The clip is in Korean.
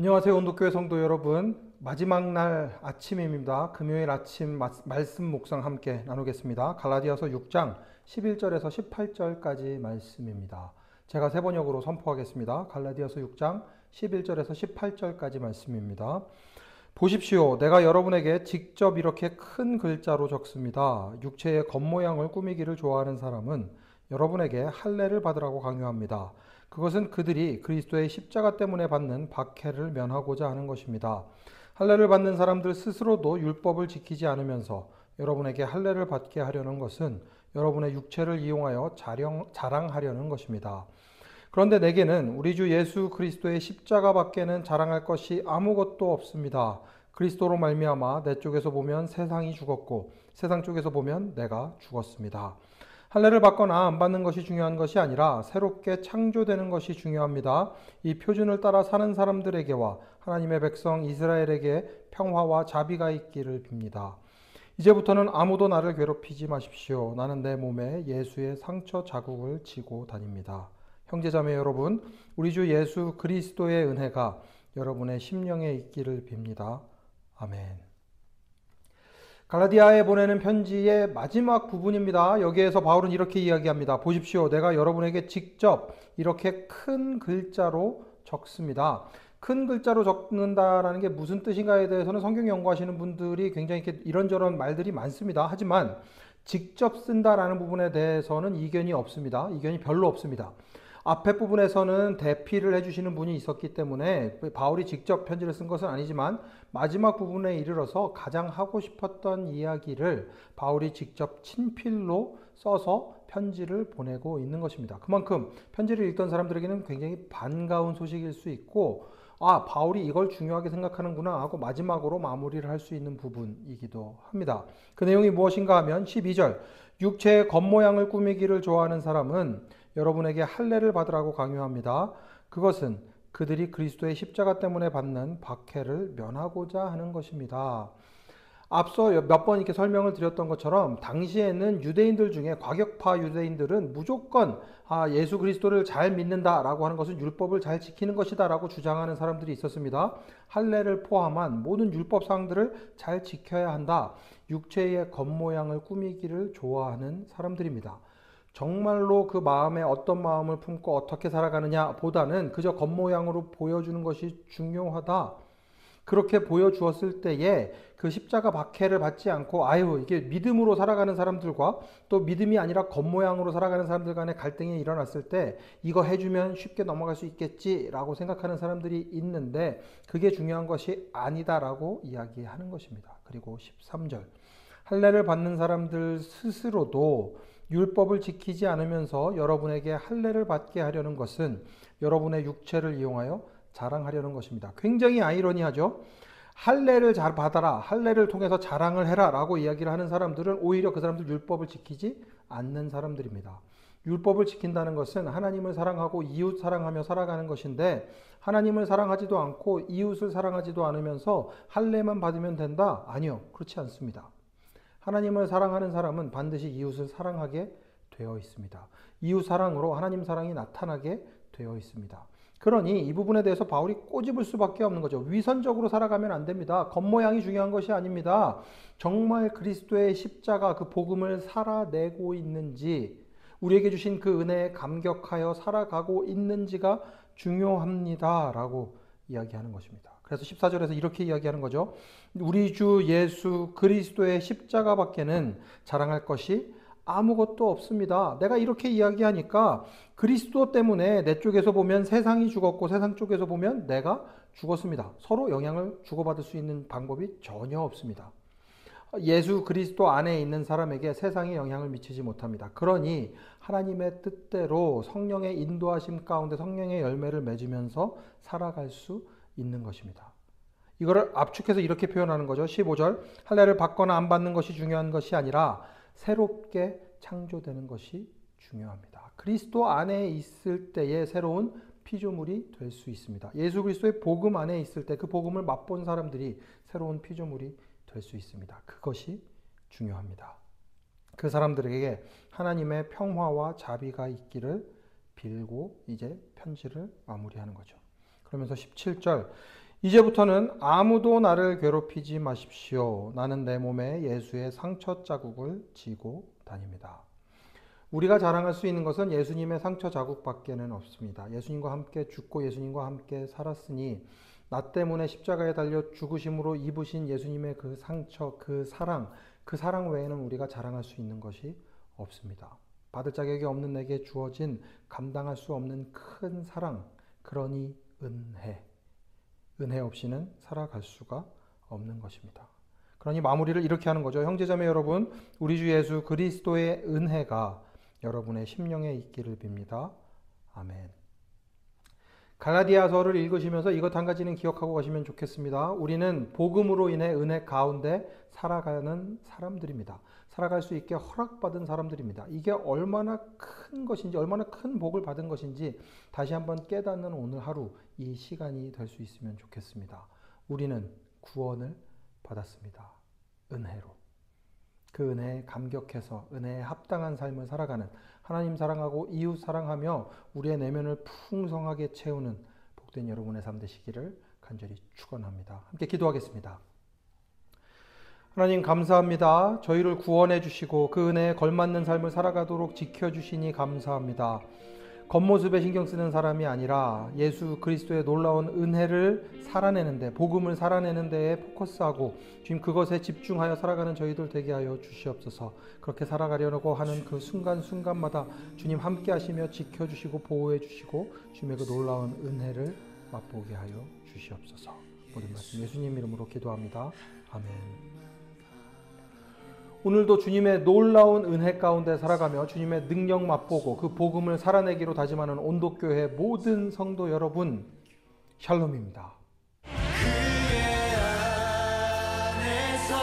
안녕하세요. 온도교회 성도 여러분. 마지막 날 아침입니다. 금요일 아침 말씀 묵상 함께 나누겠습니다. 갈라디아서 6장 11절에서 18절까지 말씀입니다. 제가 세 번역으로 선포하겠습니다. 갈라디아서 6장 11절에서 18절까지 말씀입니다. 보십시오. 내가 여러분에게 직접 이렇게 큰 글자로 적습니다. 육체의 겉모양을 꾸미기를 좋아하는 사람은 여러분에게 할례를 받으라고 강요합니다. 그것은 그들이 그리스도의 십자가 때문에 받는 박해를 면하고자 하는 것입니다. 할례를 받는 사람들 스스로도 율법을 지키지 않으면서 여러분에게 할례를 받게 하려는 것은 여러분의 육체를 이용하여 자랑하려는 것입니다. 그런데 내게는 우리 주 예수 그리스도의 십자가밖에는 자랑할 것이 아무것도 없습니다. 그리스도로 말미암아 내 쪽에서 보면 세상이 죽었고 세상 쪽에서 보면 내가 죽었습니다. 할례를 받거나 안 받는 것이 중요한 것이 아니라 새롭게 창조되는 것이 중요합니다. 이 표준을 따라 사는 사람들에게와 하나님의 백성 이스라엘에게 평화와 자비가 있기를 빕니다. 이제부터는 아무도 나를 괴롭히지 마십시오. 나는 내 몸에 예수의 상처 자국을 지고 다닙니다. 형제자매 여러분, 우리 주 예수 그리스도의 은혜가 여러분의 심령에 있기를 빕니다. 아멘. 갈라디아에 보내는 편지의 마지막 부분입니다. 여기에서 바울은 이렇게 이야기합니다. 보십시오. 내가 여러분에게 직접 이렇게 큰 글자로 적습니다. 큰 글자로 적는다라는 게 무슨 뜻인가에 대해서는 성경 연구하시는 분들이 굉장히 이런저런 말들이 많습니다. 하지만 직접 쓴다라는 부분에 대해서는 이견이 없습니다. 이견이 별로 없습니다. 앞에 부분에서는 대피를 해주시는 분이 있었기 때문에 바울이 직접 편지를 쓴 것은 아니지만 마지막 부분에 이르러서 가장 하고 싶었던 이야기를 바울이 직접 친필로 써서 편지를 보내고 있는 것입니다. 그만큼 편지를 읽던 사람들에게는 굉장히 반가운 소식일 수 있고 바울이 이걸 중요하게 생각하는구나 하고 마지막으로 마무리를 할 수 있는 부분이기도 합니다. 그 내용이 무엇인가 하면 12절 육체의 겉모양을 꾸미기를 좋아하는 사람은 여러분에게 할례를 받으라고 강요합니다. 그것은 그들이 그리스도의 십자가 때문에 받는 박해를 면하고자 하는 것입니다. 앞서 몇 번 이렇게 설명을 드렸던 것처럼 당시에는 유대인들 중에 과격파 유대인들은 무조건 예수 그리스도를 잘 믿는다라고 하는 것은 율법을 잘 지키는 것이다라고 주장하는 사람들이 있었습니다. 할례를 포함한 모든 율법 사항들을 잘 지켜야 한다. 육체의 겉모양을 꾸미기를 좋아하는 사람들입니다. 정말로 그 마음에 어떤 마음을 품고 어떻게 살아가느냐 보다는 그저 겉모양으로 보여주는 것이 중요하다. 그렇게 보여주었을 때에 그 십자가 박해를 받지 않고 이게 믿음으로 살아가는 사람들과 또 믿음이 아니라 겉모양으로 살아가는 사람들 간의 갈등이 일어났을 때 이거 해주면 쉽게 넘어갈 수 있겠지라고 생각하는 사람들이 있는데 그게 중요한 것이 아니다라고 이야기하는 것입니다. 그리고 13절 할례를 받는 사람들 스스로도 율법을 지키지 않으면서 여러분에게 할례를 받게 하려는 것은 여러분의 육체를 이용하여 자랑하려는 것입니다. 굉장히 아이러니하죠. 할례를 잘 받아라. 할례를 통해서 자랑을 해라 라고 이야기를 하는 사람들은 오히려 그 사람들 율법을 지키지 않는 사람들입니다. 율법을 지킨다는 것은 하나님을 사랑하고 이웃 사랑하며 살아가는 것인데 하나님을 사랑하지도 않고 이웃을 사랑하지도 않으면서 할례만 받으면 된다? 아니요. 그렇지 않습니다. 하나님을 사랑하는 사람은 반드시 이웃을 사랑하게 되어 있습니다. 이웃 사랑으로 하나님 사랑이 나타나게 되어 있습니다. 그러니 이 부분에 대해서 바울이 꼬집을 수밖에 없는 거죠. 위선적으로 살아가면 안 됩니다. 겉모양이 중요한 것이 아닙니다. 정말 그리스도의 십자가 그 복음을 살아내고 있는지 우리에게 주신 그 은혜에 감격하여 살아가고 있는지가 중요합니다. 라고 이야기하는 것입니다. 그래서 14절에서 이렇게 이야기하는 거죠. 우리 주 예수 그리스도의 십자가밖에는 자랑할 것이 아무것도 없습니다. 내가 이렇게 이야기하니까 그리스도 때문에 내 쪽에서 보면 세상이 죽었고 세상 쪽에서 보면 내가 죽었습니다. 서로 영향을 주고받을 수 있는 방법이 전혀 없습니다. 예수 그리스도 안에 있는 사람에게 세상에 영향을 미치지 못합니다. 그러니 하나님의 뜻대로 성령의 인도하심 가운데 성령의 열매를 맺으면서 살아갈 수 있는 것입니다. 이거를 압축해서 이렇게 표현하는 거죠. 15절 할례를 받거나 안 받는 것이 중요한 것이 아니라 새롭게 창조되는 것이 중요합니다. 그리스도 안에 있을 때의 새로운 피조물이 될 수 있습니다. 예수 그리스도의 복음 안에 있을 때 그 복음을 맛본 사람들이 새로운 피조물이 될 수 있습니다. 그것이 중요합니다. 그 사람들에게 하나님의 평화와 자비가 있기를 빌고 이제 편지를 마무리하는 거죠. 그러면서 17절 이제부터는 아무도 나를 괴롭히지 마십시오. 나는 내 몸에 예수의 상처 자국을 지고 다닙니다. 우리가 자랑할 수 있는 것은 예수님의 상처 자국밖에는 없습니다. 예수님과 함께 죽고 예수님과 함께 살았으니 나 때문에 십자가에 달려 죽으심으로 입으신 예수님의 그 상처, 그 사랑 외에는 우리가 자랑할 수 있는 것이 없습니다. 받을 자격이 없는 내게 주어진 감당할 수 없는 큰 사랑, 그러니 은혜 없이는 살아갈 수가 없는 것입니다. 그러니 마무리를 이렇게 하는 거죠. 형제자매 여러분, 우리 주 예수 그리스도의 은혜가 여러분의 심령에 있기를 빕니다. 아멘. 갈라디아서를 읽으시면서 이것 한 가지는 기억하고 가시면 좋겠습니다. 우리는 복음으로 인해 은혜 가운데 살아가는 사람들입니다. 살아갈 수 있게 허락받은 사람들입니다. 이게 얼마나 큰 것인지, 얼마나 큰 복을 받은 것인지 다시 한번 깨닫는 오늘 하루, 이 시간이 될 수 있으면 좋겠습니다. 우리는 구원을 받았습니다. 은혜로. 그 은혜에 감격해서 은혜에 합당한 삶을 살아가는, 하나님 사랑하고 이웃 사랑하며 우리의 내면을 풍성하게 채우는 복된 여러분의 삶 되시기를 간절히 축원합니다. 함께 기도하겠습니다. 하나님 감사합니다. 저희를 구원해 주시고 그 은혜에 걸맞는 삶을 살아가도록 지켜주시니 감사합니다. 겉모습에 신경 쓰는 사람이 아니라 예수 그리스도의 놀라운 은혜를 살아내는데, 복음을 살아내는 데에 포커스하고 주님 그것에 집중하여 살아가는 저희들 되게 하여 주시옵소서. 그렇게 살아가려고 하는 그 순간순간마다 주님 함께 하시며 지켜주시고 보호해 주시고 주님의 그 놀라운 은혜를 맛보게 하여 주시옵소서. 모든 말씀 예수님 이름으로 기도합니다. 아멘. 오늘도 주님의 놀라운 은혜 가운데 살아가며 주님의 능력 맛보고 그 복음을 살아내기로 다짐하는 온도교회 모든 성도 여러분, 샬롬입니다. 그의 안에서